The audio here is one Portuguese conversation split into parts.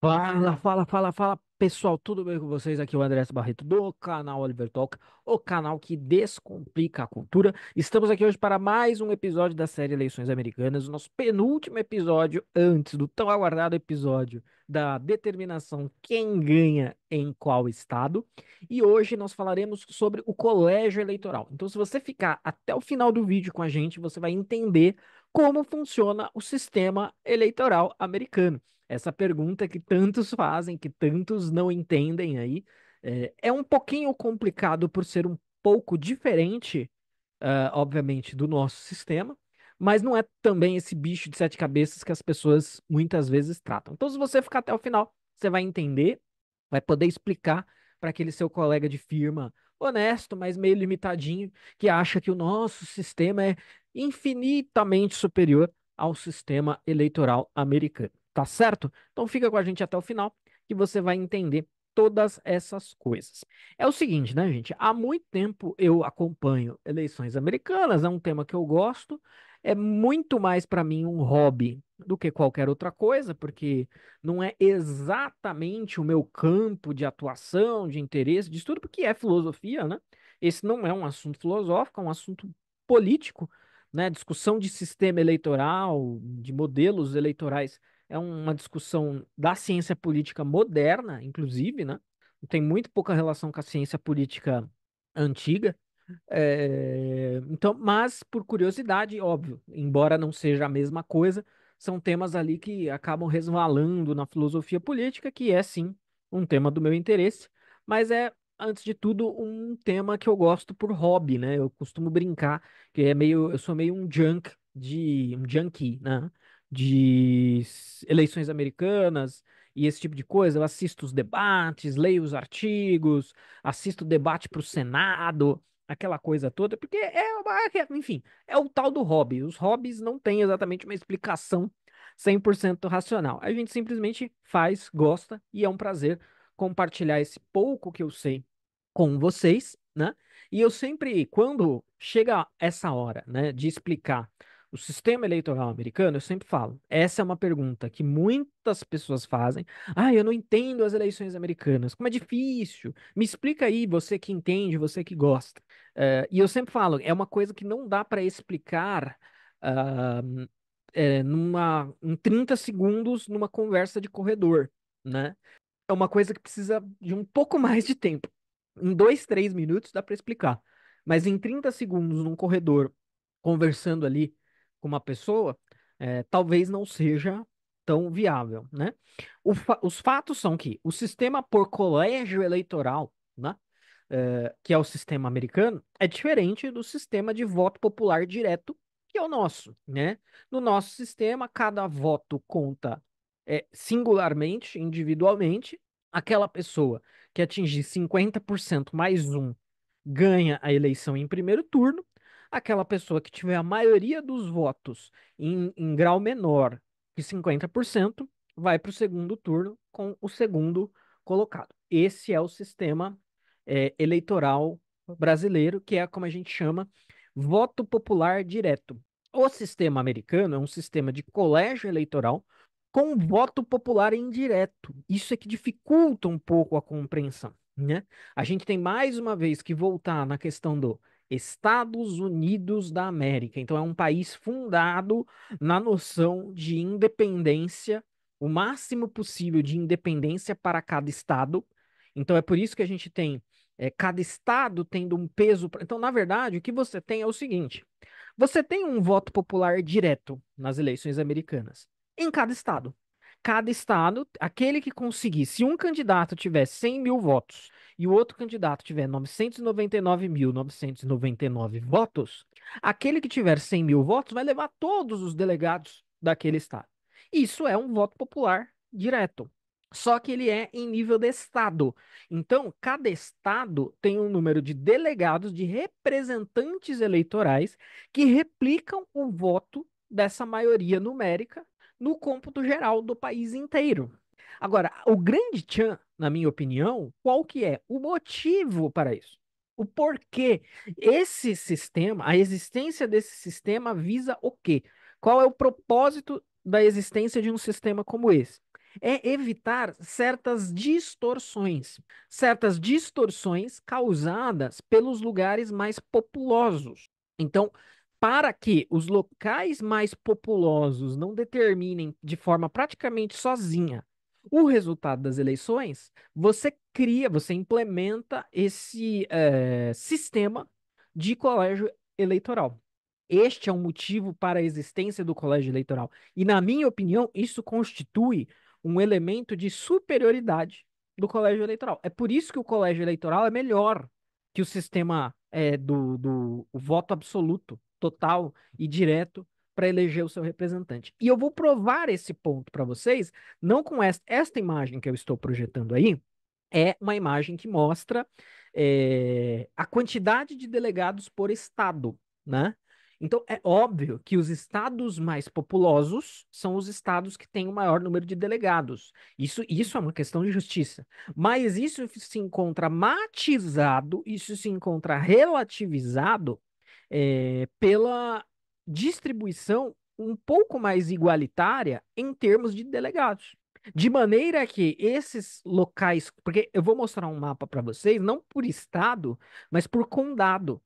Fala, pessoal, tudo bem com vocês? Aqui é o André Barreto do canal Oliver Talk, o canal que descomplica a cultura. Estamos aqui hoje para mais um episódio da série Eleições Americanas, o nosso penúltimo episódio antes do tão aguardado episódio da determinação quem ganha em qual estado. E hoje nós falaremos sobre o colégio eleitoral. Então, se você ficar até o final do vídeo com a gente, você vai entender como funciona o sistema eleitoral americano. Essa pergunta que tantos fazem, que tantos não entendem aí, é um pouquinho complicado por ser um pouco diferente, obviamente, do nosso sistema, mas não é também esse bicho de sete cabeças que as pessoas muitas vezes tratam. Então, se você ficar até o final, você vai entender, vai poder explicar para aquele seu colega de firma honesto, mas meio limitadinho, que acha que o nosso sistema é infinitamente superior ao sistema eleitoral americano. Tá certo? Então fica com a gente até o final que você vai entender todas essas coisas. É o seguinte, né, gente? Há muito tempo eu acompanho eleições americanas, é um tema que eu gosto, é muito mais para mim um hobby do que qualquer outra coisa, porque não é exatamente o meu campo de atuação, de interesse, de estudo, porque é filosofia, né? Esse não é um assunto filosófico, é um assunto político, né? Discussão de sistema eleitoral, de modelos eleitorais é uma discussão da ciência política moderna, inclusive, né? Tem muito pouca relação com a ciência política antiga. Então, mas por curiosidade, óbvio, embora não seja a mesma coisa, são temas ali que acabam resvalando na filosofia política, que é sim um tema do meu interesse, mas é, antes de tudo, um tema que eu gosto por hobby, né? Eu costumo brincar que eu sou meio um junkie, né? Eleições americanas e esse tipo de coisa. Eu assisto os debates, leio os artigos, assisto o debate para o Senado, aquela coisa toda, porque enfim, é o tal do hobby. Os hobbies não têm exatamente uma explicação 100% racional. A gente simplesmente faz, gosta e é um prazer compartilhar esse pouco que eu sei com vocês, né? E eu sempre, quando chega essa hora, né, de explicar o sistema eleitoral americano, eu sempre falo, essa é uma pergunta que muitas pessoas fazem. Ah, eu não entendo as eleições americanas. Como é difícil. Me explica aí, você que entende, você que gosta. E eu sempre falo, é uma coisa que não dá para explicar ah, em 30 segundos numa conversa de corredor, né? É uma coisa que precisa de um pouco mais de tempo. Em 2, 3 minutos dá para explicar. Mas em 30 segundos num corredor, conversando ali com uma pessoa, talvez não seja tão viável, né? Os fatos são que o sistema por colégio eleitoral, né, que é o sistema americano, é diferente do sistema de voto popular direto, que é o nosso, né? No nosso sistema, cada voto conta singularmente, individualmente. Aquela pessoa que atingir 50% mais um ganha a eleição em primeiro turno. Aquela pessoa que tiver a maioria dos votos em grau menor que 50% vai para o segundo turno com o segundo colocado. Esse é o sistema eleitoral brasileiro, que é como a gente chama voto popular direto. O sistema americano é um sistema de colégio eleitoral com voto popular indireto. Isso é que dificulta um pouco a compreensão, né? A gente tem mais uma vez que voltar na questão do Estados Unidos da América. Então, é um país fundado na noção de independência, o máximo possível de independência para cada estado. Então, é por isso que a gente tem cada estado tendo um peso. Então, na verdade, o que você tem é o seguinte: você tem um voto popular direto nas eleições americanas em cada estado. Cada estado, aquele que conseguir, se um candidato tiver 100 mil votos e o outro candidato tiver 999.999 votos, aquele que tiver 100 mil votos vai levar todos os delegados daquele estado. Isso é um voto popular direto. Só que ele é em nível de estado. Então, cada estado tem um número de delegados, de representantes eleitorais que replicam o voto dessa maioria numérica no cômputo geral do país inteiro. Agora, o grande tchan, na minha opinião, qual que é o motivo para isso? O porquê esse sistema, a existência desse sistema visa o quê? Qual é o propósito da existência de um sistema como esse? é evitar certas distorções causadas pelos lugares mais populosos. Então, para que os locais mais populosos não determinem de forma praticamente sozinha o resultado das eleições, você implementa esse sistema de colégio eleitoral. Este é um motivo para a existência do colégio eleitoral. E, na minha opinião, isso constitui um elemento de superioridade do colégio eleitoral. É por isso que o colégio eleitoral é melhor que o sistema do o voto absoluto, total e direto para eleger o seu representante. E eu vou provar esse ponto para vocês, não com esta imagem que eu estou projetando aí, é uma imagem que mostra a quantidade de delegados por estado, né? Então, é óbvio que os estados mais populosos são os estados que têm o maior número de delegados. Isso é uma questão de justiça. Mas isso se encontra matizado, isso se encontra relativizado pela distribuição um pouco mais igualitária em termos de delegados. De maneira que esses locais, porque eu vou mostrar um mapa para vocês, não por estado, mas por condado.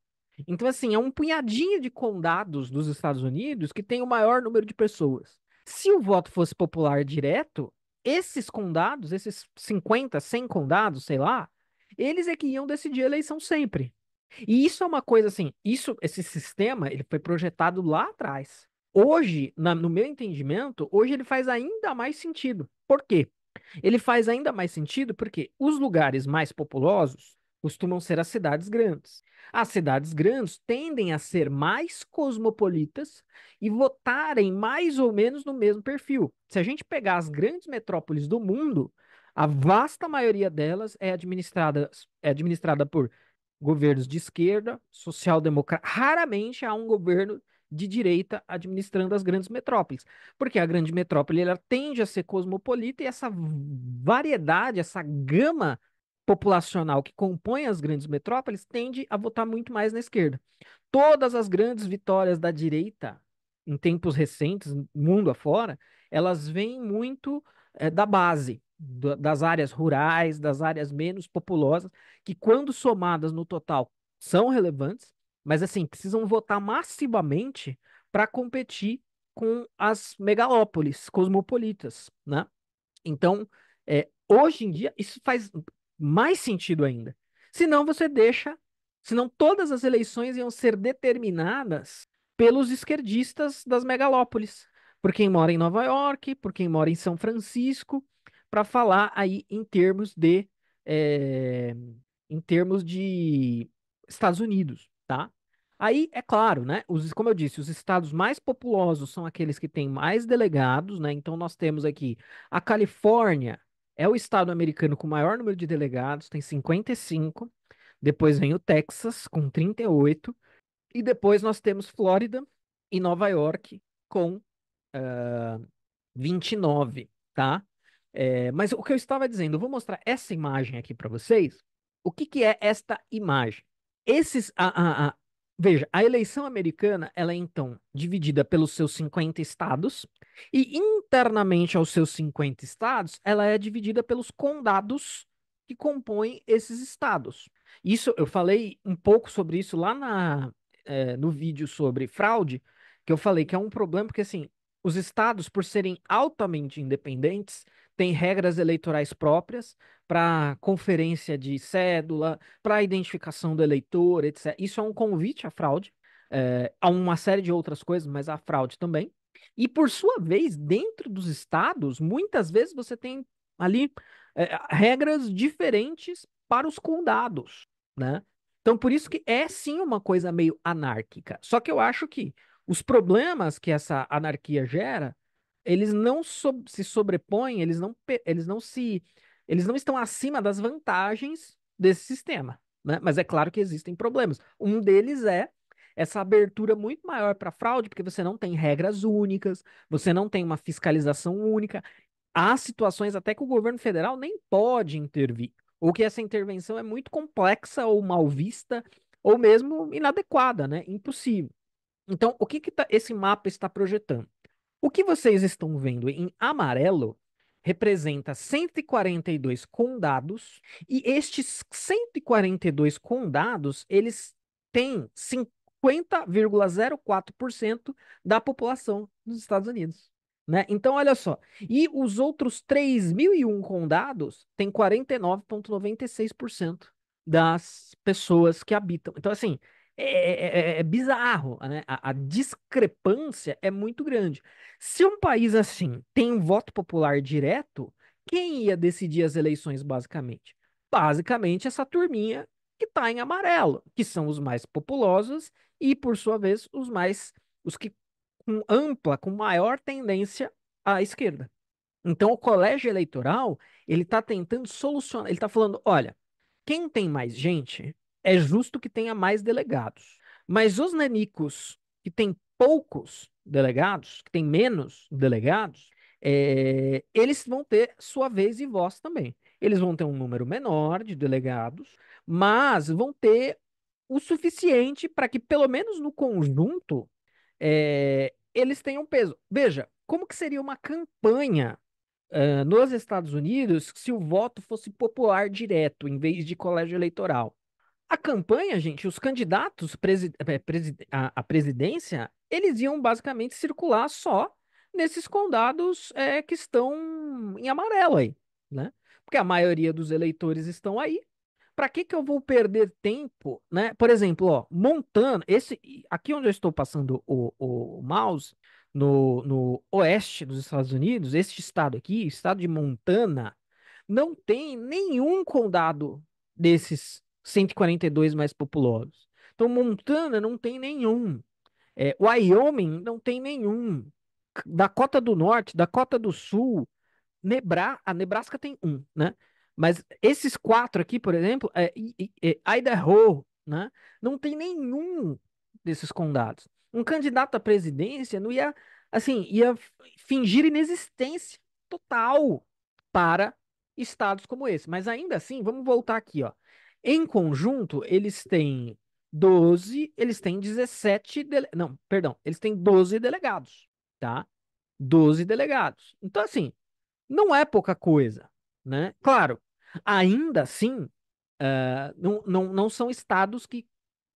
Então, assim, é um punhadinho de condados dos Estados Unidos que tem o maior número de pessoas. Se o voto fosse popular direto, esses condados, esses 50, 100 condados, sei lá, eles é que iam decidir a eleição sempre. E isso é uma coisa assim, esse sistema, ele foi projetado lá atrás. Hoje, no meu entendimento, hoje ele faz ainda mais sentido. Por quê? Ele faz ainda mais sentido porque os lugares mais populosos costumam ser as cidades grandes. As cidades grandes tendem a ser mais cosmopolitas e votarem mais ou menos no mesmo perfil. Se a gente pegar as grandes metrópoles do mundo, a vasta maioria delas é administrada por governos de esquerda, social-democrata. Raramente há um governo de direita administrando as grandes metrópoles, porque a grande metrópole ela tende a ser cosmopolita e essa variedade, essa gama populacional que compõe as grandes metrópoles tende a votar muito mais na esquerda. Todas as grandes vitórias da direita em tempos recentes, mundo afora, elas vêm muito da base, das áreas rurais, das áreas menos populosas, que quando somadas no total são relevantes, mas assim, precisam votar massivamente para competir com as megalópolis cosmopolitas, né? Então, hoje em dia, isso faz mais sentido ainda. Senão você deixa, senão todas as eleições iam ser determinadas pelos esquerdistas das megalópolis, por quem mora em Nova York, por quem mora em São Francisco, para falar aí eh, em termos de Estados Unidos, tá? Aí, é claro, né? Como eu disse, os estados mais populosos são aqueles que têm mais delegados, né? Então, nós temos aqui a Califórnia, é o estado americano com o maior número de delegados, tem 55. Depois vem o Texas, com 38. E depois nós temos Flórida e Nova York, com 29, tá? Mas o que eu estava dizendo, eu vou mostrar essa imagem aqui para vocês. O que que é esta imagem? Veja, a eleição americana, ela é então dividida pelos seus 50 estados e internamente aos seus 50 estados, ela é dividida pelos condados que compõem esses estados. Isso, eu falei um pouco sobre isso lá no vídeo sobre fraude, que eu falei que é um problema porque assim, os estados, por serem altamente independentes, têm regras eleitorais próprias para conferência de cédula, para identificação do eleitor, etc. Isso é um convite à fraude, a uma série de outras coisas, mas à fraude também. E, por sua vez, dentro dos estados, muitas vezes você tem ali regras diferentes para os condados, né? Então, por isso que é sim uma coisa meio anárquica. Só que eu acho que os problemas que essa anarquia gera, eles não se sobrepõem, eles não estão acima das vantagens desse sistema, né? Mas é claro que existem problemas. Um deles é essa abertura muito maior para fraude, porque você não tem regras únicas, você não tem uma fiscalização única. Há situações até que o governo federal nem pode intervir, ou que essa intervenção é muito complexa ou mal vista, ou mesmo inadequada, né? Impossível. Então, o que esse mapa está projetando? O que vocês estão vendo em amarelo representa 142 condados, e estes 142 condados, eles têm 50,04% da população dos Estados Unidos. Né? Então, olha só. E os outros 3.001 condados têm 49,96% das pessoas que habitam. Então, assim, é bizarro, né? A discrepância é muito grande. Se um país assim tem um voto popular direto, quem ia decidir as eleições, basicamente? Basicamente, essa turminha que está em amarelo, que são os mais populosos e, por sua vez, os que com ampla, com maior tendência à esquerda. Então, o colégio eleitoral, ele está tentando solucionar, ele está falando, olha, quem tem mais gente, é justo que tenha mais delegados. Mas os nanicos que têm poucos delegados, que têm menos delegados, eles vão ter sua vez e voz também. Eles vão ter um número menor de delegados, mas vão ter o suficiente para que, pelo menos no conjunto, eles tenham peso. Veja, como que seria uma campanha nos Estados Unidos se o voto fosse popular direto, em vez de colégio eleitoral? A campanha, gente, os candidatos à presidência, eles iam basicamente circular só nesses condados que estão em amarelo aí, né? Porque a maioria dos eleitores estão aí. Para que que eu vou perder tempo, né? Por exemplo, ó, Montana, esse aqui onde eu estou passando o mouse, no oeste dos Estados Unidos, este estado aqui, o estado de Montana, não tem nenhum condado desses 142 mais populosos. Então, Montana não tem nenhum. Wyoming não tem nenhum. Dakota do Norte, Dakota do Sul, a Nebraska tem um, né? Mas esses quatro aqui, por exemplo, Idaho, né? Não tem nenhum desses condados. Um candidato à presidência não ia, assim, ia fingir inexistência total para estados como esse. Mas ainda assim, vamos voltar aqui, ó. Em conjunto, eles têm 12, eles têm 17, não, perdão, eles têm 12 delegados, tá? 12 delegados. Então, assim, não é pouca coisa, né? Claro, ainda assim, não são estados que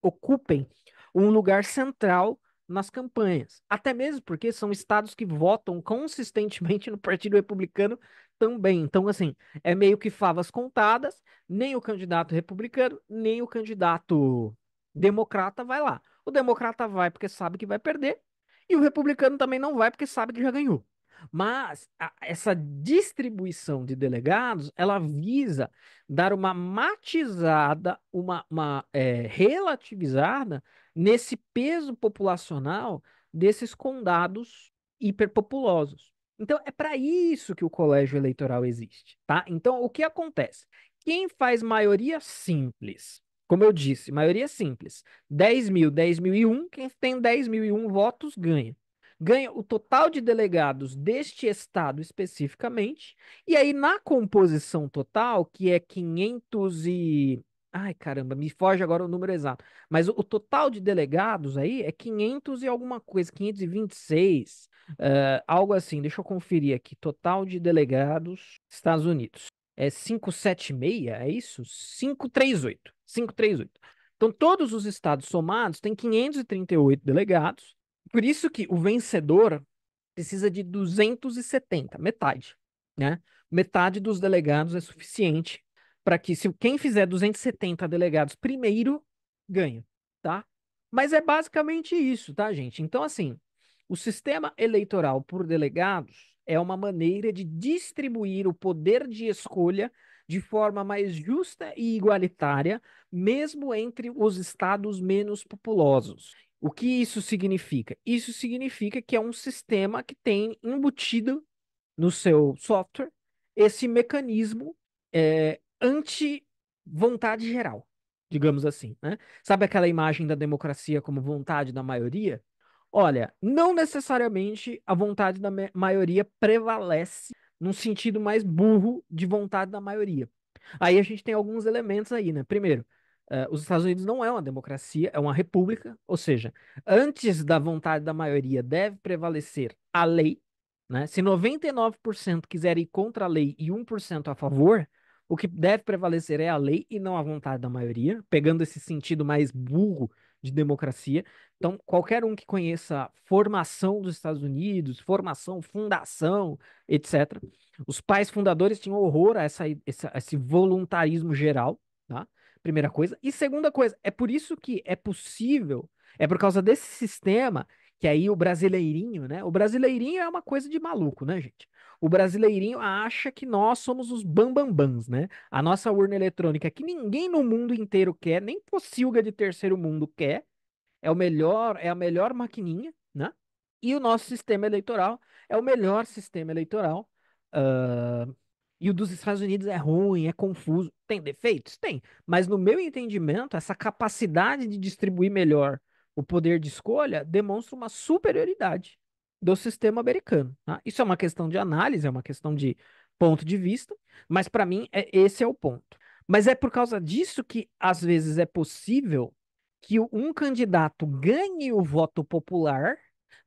ocupem um lugar central nas campanhas. Até mesmo porque são estados que votam consistentemente no Partido Republicano também. Então, assim, é meio que favas contadas, nem o candidato republicano, nem o candidato democrata vai lá. O democrata vai porque sabe que vai perder, e o republicano também não vai porque sabe que já ganhou. Mas essa distribuição de delegados, ela visa dar uma matizada, uma relativizada nesse peso populacional desses condados hiperpopulosos. Então, é para isso que o colégio eleitoral existe, tá? Então, o que acontece? Quem faz maioria simples, como eu disse, maioria simples, 10.000, 10.001, quem tem 10.001 votos ganha. Ganha o total de delegados deste estado especificamente, e aí na composição total, que é 500 e... Ai, caramba, me foge agora o número exato. Mas o total de delegados aí é 500 e alguma coisa, 526, algo assim. Deixa eu conferir aqui. Total de delegados, Estados Unidos. É 576, é isso? 538. 538. Então, todos os estados somados têm 538 delegados. Por isso que o vencedor precisa de 270, metade, né? Metade dos delegados é suficiente para que, se quem fizer 270 delegados primeiro, ganha, tá? Mas é basicamente isso, tá, gente? Então, assim, o sistema eleitoral por delegados é uma maneira de distribuir o poder de escolha de forma mais justa e igualitária, mesmo entre os estados menos populosos. O que isso significa? Isso significa que é um sistema que tem embutido no seu software esse mecanismo anti-vontade geral, digamos assim, né? Sabe aquela imagem da democracia como vontade da maioria? Olha, não necessariamente a vontade da maioria prevalece num sentido mais burro de vontade da maioria. Aí a gente tem alguns elementos aí, né? Primeiro, os Estados Unidos não é uma democracia, é uma república, ou seja, antes da vontade da maioria deve prevalecer a lei, né? Se 99% quiser ir contra a lei e 1% a favor, o que deve prevalecer é a lei e não a vontade da maioria, pegando esse sentido mais burro de democracia. Então, qualquer um que conheça a formação dos Estados Unidos, formação, fundação, etc., os pais fundadores tinham horror a esse voluntarismo geral, tá? Primeira coisa. E segunda coisa, é por isso que é possível, é por causa desse sistema que aí o brasileirinho, né? O brasileirinho é uma coisa de maluco, né, gente? O brasileirinho acha que nós somos os bambambãs, né? A nossa urna eletrônica que ninguém no mundo inteiro quer, nem pocilga de terceiro mundo quer, é o melhor, é a melhor maquininha, né? E o nosso sistema eleitoral é o melhor sistema eleitoral. ah, e o dos Estados Unidos é ruim, é confuso. Tem defeitos? Tem. Mas no meu entendimento, essa capacidade de distribuir melhor o poder de escolha demonstra uma superioridade do sistema americano, tá? Isso é uma questão de análise, é uma questão de ponto de vista, mas para mim esse é o ponto. Mas é por causa disso que às vezes é possível que um candidato ganhe o voto popular,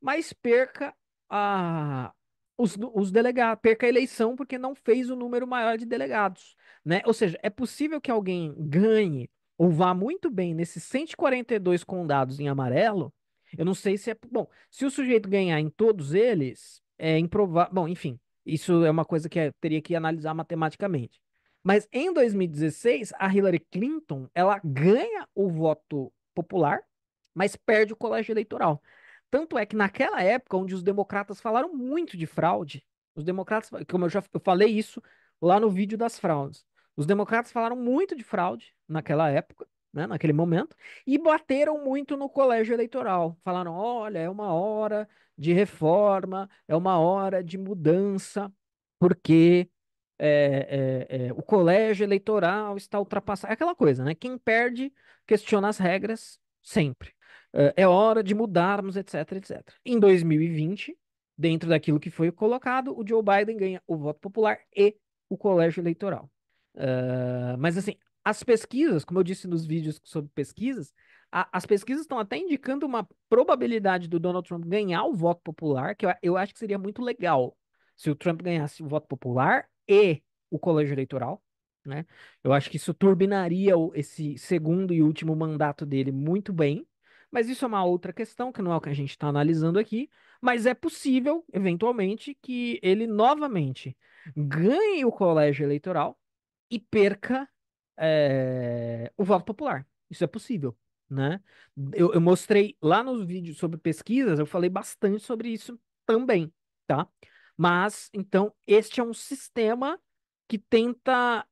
mas perca os delegados, perca a eleição porque não fez o número maior de delegados, né? Ou seja, é possível que alguém ganhe ou vá muito bem nesses 142 condados em amarelo. Eu não sei se é. Bom, se o sujeito ganhar em todos eles, é improvável. Bom, enfim, isso é uma coisa que teria que analisar matematicamente. Mas em 2016, a Hillary Clinton, ela ganha o voto popular, mas perde o colégio eleitoral. Tanto é que naquela época, onde os democratas falaram muito de fraude, os democratas, como eu falei isso lá no vídeo das fraudes, os democratas falaram muito de fraude naquela época, né, naquele momento, e bateram muito no colégio eleitoral. Falaram: olha, é uma hora de reforma, é uma hora de mudança, porque o colégio eleitoral está ultrapassado. É aquela coisa, né? Quem perde questiona as regras sempre. É hora de mudarmos, etc, etc. Em 2020, dentro daquilo que foi colocado, o Joe Biden ganha o voto popular e o colégio eleitoral. Mas assim, as pesquisas, como eu disse nos vídeos sobre pesquisas, as pesquisas estão até indicando uma probabilidade do Donald Trump ganhar o voto popular, que eu acho que seria muito legal se o Trump ganhasse o voto popular e o colégio eleitoral, né? Eu acho que isso turbinaria esse segundo e último mandato dele muito bem, mas isso é uma outra questão, que não é o que a gente está analisando aqui, mas é possível, eventualmente, que ele novamente ganhe o colégio eleitoral e perca o voto popular. Isso é possível, né? Eu mostrei lá nos vídeos sobre pesquisas, eu falei bastante sobre isso também, tá? Mas, então, este é um sistema que tenta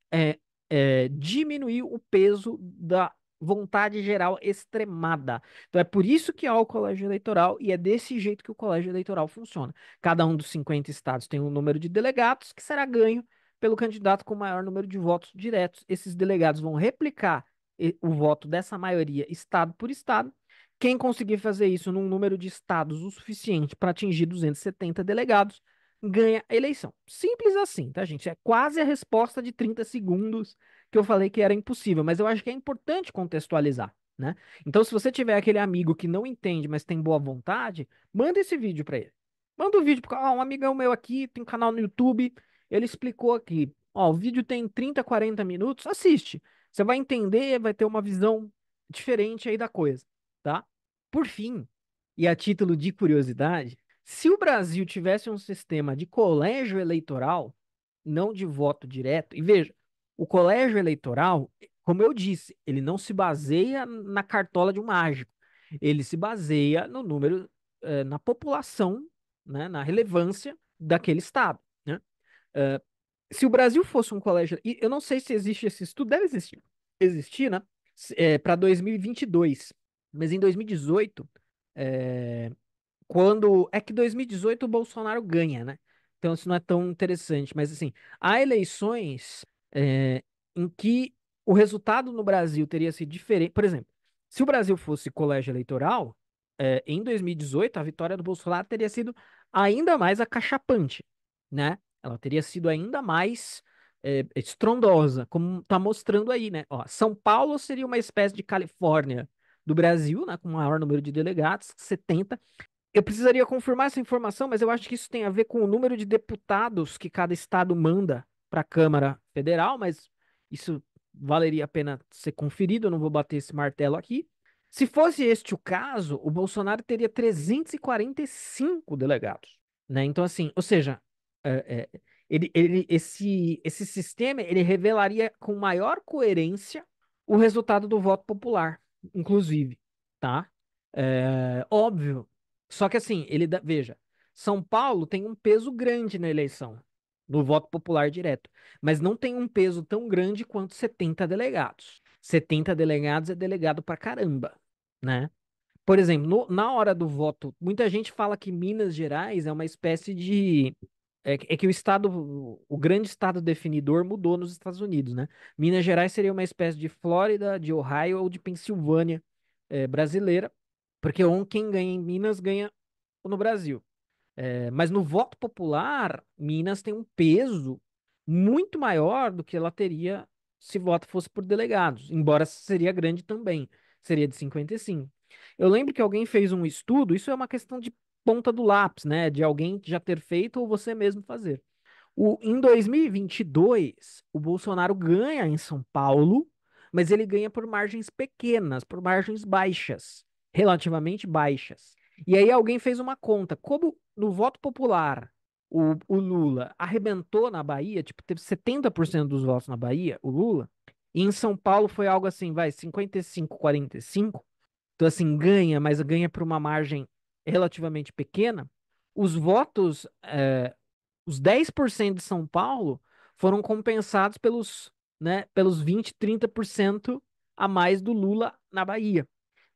diminuir o peso da vontade geral extremada. Então, é por isso que há o colégio eleitoral e é desse jeito que o colégio eleitoral funciona. Cada um dos 50 estados tem um número de delegados que será ganho pelo candidato com maior número de votos diretos. Esses delegados vão replicar o voto dessa maioria, estado por estado. Quem conseguir fazer isso num número de estados o suficiente para atingir 270 delegados, ganha a eleição. Simples assim, tá, gente? É quase a resposta de 30 segundos que eu falei que era impossível, mas eu acho que é importante contextualizar, né? Então, se você tiver aquele amigo que não entende, mas tem boa vontade, manda esse vídeo para ele. Manda um vídeo, um amigão meu aqui tem um canal no YouTube, ele explicou aqui. Ó, o vídeo tem 30, 40 minutos. Assiste. Você vai entender, vai ter uma visão diferente aí da coisa, tá? Por fim, e a título de curiosidade, se o Brasil tivesse um sistema de colégio eleitoral, não de voto direto, e veja, o colégio eleitoral, como eu disse, ele não se baseia na cartola de um mágico. Ele se baseia no número, na população, né, na relevância daquele estado, né? Eh, Se o Brasil fosse um colégio, e eu não sei se existe esse estudo, deve existir, né? Para 2022, mas em 2018, é, quando é que 2018 o Bolsonaro ganha, né? Então isso não é tão interessante, mas assim, há eleições em que o resultado no Brasil teria sido diferente. Por exemplo, se o Brasil fosse colégio eleitoral, em 2018 a vitória do Bolsonaro teria sido ainda mais acachapante, né? Ela teria sido ainda mais estrondosa, como tá mostrando aí, né? Ó, São Paulo seria uma espécie de Califórnia do Brasil, né? Com o maior número de delegados, 70. Eu precisaria confirmar essa informação, mas eu acho que isso tem a ver com o número de deputados que cada estado manda para a Câmara Federal, mas isso valeria a pena ser conferido, eu não vou bater esse martelo aqui. Se fosse este o caso, o Bolsonaro teria 345 delegados, né? Então, assim, ou seja, esse sistema ele revelaria com maior coerência o resultado do voto popular, inclusive, tá? Óbvio. Só que assim, veja, São Paulo tem um peso grande na eleição, no voto popular direto, mas não tem um peso tão grande quanto 70 delegados. 70 delegados é delegado pra caramba, né? Por exemplo, na hora do voto, muita gente fala que Minas Gerais é uma espécie de. É que o estado, o grande estado definidor mudou nos Estados Unidos, né? Minas Gerais seria uma espécie de Flórida, de Ohio ou de Pensilvânia, brasileira, porque quem ganha em Minas ganha no Brasil. Mas no voto popular, Minas tem um peso muito maior do que ela teria se o voto fosse por delegados, embora seria grande também, seria de 55. Eu lembro que alguém fez um estudo, isso é uma questão de ponta do lápis, né? De alguém já ter feito ou você mesmo fazer. Em 2022, o Bolsonaro ganha em São Paulo, mas ele ganha por margens pequenas, por margens baixas, relativamente baixas. E aí alguém fez uma conta. Como no voto popular o Lula arrebentou na Bahia, tipo, teve 70% dos votos na Bahia, o Lula, e em São Paulo foi algo assim, vai, 55, 45. Então, assim, ganha, mas ganha por uma margem relativamente pequena. Os votos, os 10% de São Paulo foram compensados pelos 20, 30% a mais do Lula na Bahia.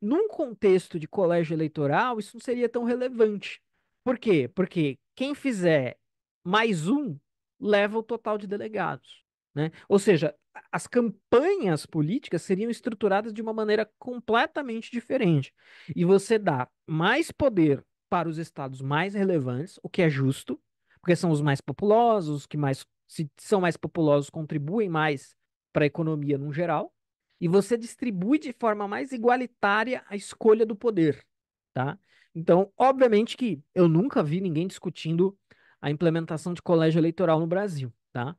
Num contexto de colégio eleitoral, isso não seria tão relevante. Por quê? Porque quem fizer mais um leva o total de delegados, né? Ou seja, as campanhas políticas seriam estruturadas de uma maneira completamente diferente. E você dá mais poder para os estados mais relevantes, o que é justo, porque são os mais populosos, os que mais, se são mais populosos, contribuem mais para a economia no geral, e você distribui de forma mais igualitária a escolha do poder, tá? Então, obviamente que eu nunca vi ninguém discutindo a implementação de colégio eleitoral no Brasil, tá?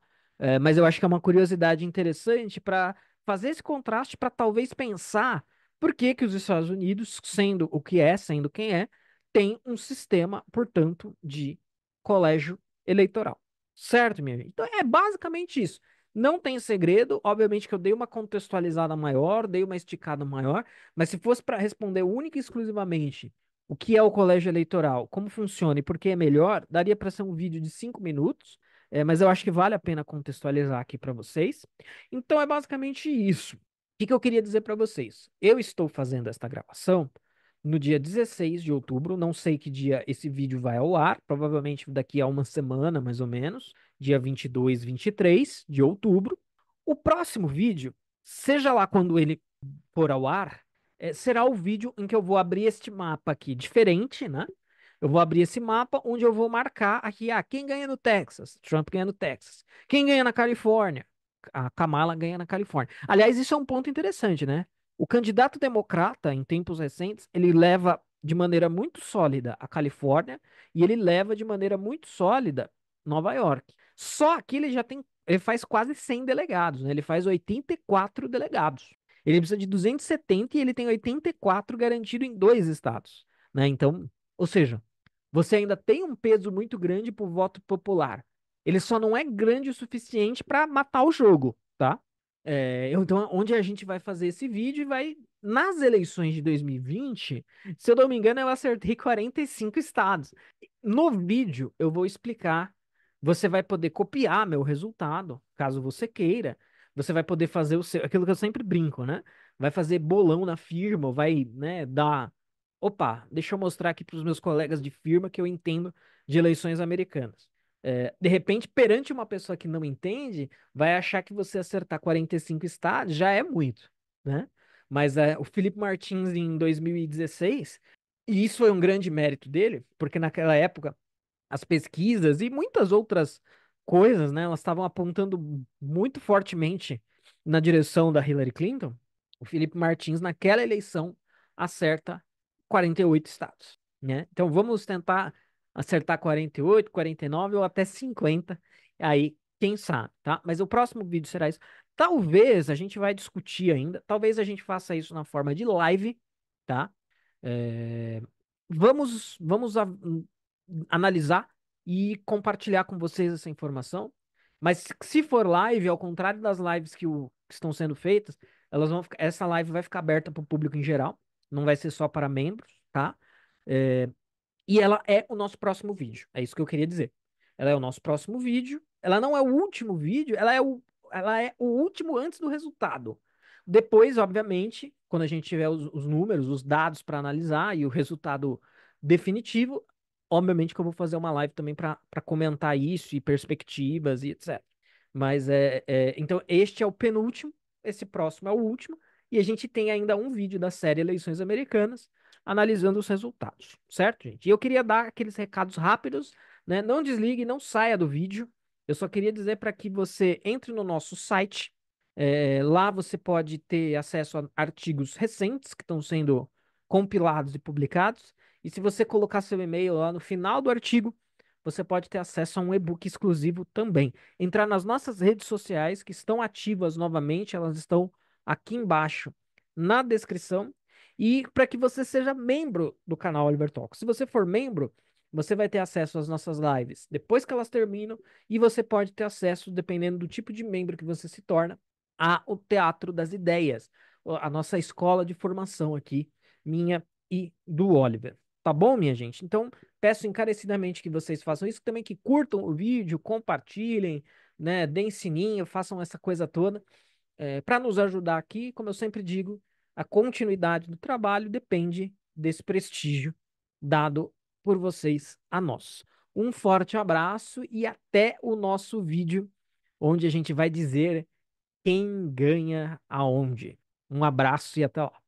Mas eu acho que é uma curiosidade interessante para fazer esse contraste para talvez pensar por que que os Estados Unidos, sendo o que é, sendo quem é, tem um sistema, portanto, de colégio eleitoral. Certo, minha gente? Então é basicamente isso. Não tem segredo, obviamente que eu dei uma contextualizada maior, dei uma esticada maior, mas se fosse para responder única e exclusivamente o que é o colégio eleitoral, como funciona e por que é melhor, daria para ser um vídeo de 5 minutos, mas eu acho que vale a pena contextualizar aqui para vocês. Então é basicamente isso. O que que eu queria dizer para vocês? Eu estou fazendo esta gravação no dia 16 de outubro, não sei que dia esse vídeo vai ao ar, provavelmente daqui a uma semana, mais ou menos, dia 22, 23 de outubro. O próximo vídeo, seja lá quando ele for ao ar, será o vídeo em que eu vou abrir este mapa aqui, diferente, né? Eu vou abrir esse mapa onde eu vou marcar aqui, quem ganha no Texas? Trump ganha no Texas. Quem ganha na Califórnia? A Kamala ganha na Califórnia. Aliás, isso é um ponto interessante, né? O candidato democrata, em tempos recentes, ele leva de maneira muito sólida a Califórnia e ele leva de maneira muito sólida Nova York. Só que ele faz quase 100 delegados, né? Ele faz 84 delegados. Ele precisa de 270 e ele tem 84 garantido em dois estados, né? Então, ou seja, você ainda tem um peso muito grande pro voto popular. Ele só não é grande o suficiente para matar o jogo, tá? Então, onde a gente vai fazer esse vídeo e vai. Nas eleições de 2020, se eu não me engano, eu acertei 45 estados. No vídeo, eu vou explicar. Você vai poder copiar meu resultado, caso você queira. Você vai poder fazer aquilo que eu sempre brinco, né? Vai fazer bolão na firma, vai, né, dar. Opa, deixa eu mostrar aqui para os meus colegas de firma que eu entendo de eleições americanas. De repente, perante uma pessoa que não entende, vai achar que você acertar 45 estados já é muito, né? Mas o Felipe Martins em 2016, e isso foi um grande mérito dele, porque naquela época as pesquisas e muitas outras coisas, né, elas estavam apontando muito fortemente na direção da Hillary Clinton. O Felipe Martins, naquela eleição, acerta 48 estados. né? Então vamos tentar acertar 48, 49 ou até 50. Aí, quem sabe, tá? Mas o próximo vídeo será isso. Talvez a gente vai discutir ainda. Talvez a gente faça isso na forma de live, tá? É, vamos analisar e compartilhar com vocês essa informação. Mas se for live, ao contrário das lives que estão sendo feitas, essa live vai ficar aberta para o público em geral. Não vai ser só para membros, tá? É, e ela é o nosso próximo vídeo. É isso que eu queria dizer. Ela é o nosso próximo vídeo. Ela não é o último vídeo, ela é o último antes do resultado. Depois, obviamente, quando a gente tiver os números, os dados para analisar e o resultado definitivo, obviamente que eu vou fazer uma live também para comentar isso e perspectivas e etc. Mas então este é o penúltimo, esse próximo é o último, e a gente tem ainda um vídeo da série Eleições Americanas analisando os resultados, certo, gente? E eu queria dar aqueles recados rápidos, né? Não desligue, não saia do vídeo. Eu só queria dizer para que você entre no nosso site. Lá você pode ter acesso a artigos recentes que estão sendo compilados e publicados. E se você colocar seu e-mail lá no final do artigo, você pode ter acesso a um e-book exclusivo também. Entrar nas nossas redes sociais, que estão ativas novamente, elas estão aqui embaixo na descrição e para que você seja membro do canal Oliver Talks. Se você for membro, você vai ter acesso às nossas lives depois que elas terminam e você pode ter acesso, dependendo do tipo de membro que você se torna, ao Teatro das Ideias, a nossa escola de formação aqui, minha e do Oliver. Tá bom, minha gente? Então, peço encarecidamente que vocês façam isso, também que curtam o vídeo, compartilhem, né, deem sininho, façam essa coisa toda para nos ajudar aqui, como eu sempre digo, a continuidade do trabalho depende desse prestígio dado por vocês a nós. Um forte abraço e até o nosso vídeo, onde a gente vai dizer quem ganha aonde. Um abraço e até lá.